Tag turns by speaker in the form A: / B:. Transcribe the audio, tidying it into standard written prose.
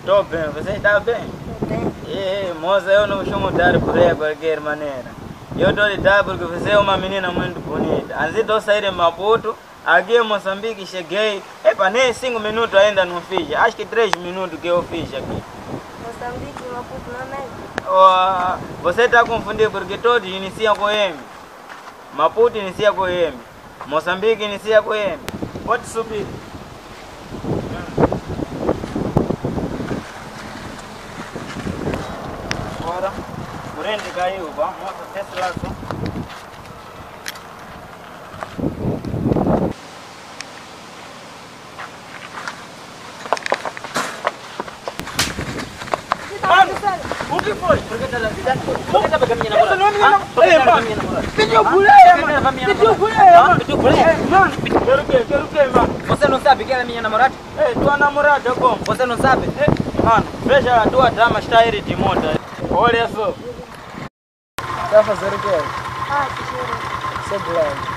A: Tô bem, você está bem?
B: Tô bem.
A: Moça, eu não costumo dar por aí de qualquer maneira. Eu estou lhe dar porque você é uma menina muito bonita. Antes de eu sair de Maputo, aqui em Moçambique cheguei. Nem 5 minutos ainda não fiz. Acho que 3 minutos que eu fiz aqui.
B: Moçambique e Maputo não é mesmo?
A: Você está confundindo porque todos iniciam com M. Maputo inicia com M. Moçambique inicia com M. Pode subir. Agora, corrente caiu, vamos até esse lado. O que foi? Por que tá pegando minha namorada? Não é minha namorada. Pediu boleia, mano. Pediu boleia, mano. Pediu boleia? Mano, quero o quê, mano?
C: Você não sabe que ela é minha namorada?
A: Tua namorada como?
C: Você não sabe?
A: Mano, veja a tua dama está aí de monta. Olha só.
D: Tá fazendo o quê?
B: Que cheiro.
D: Celular.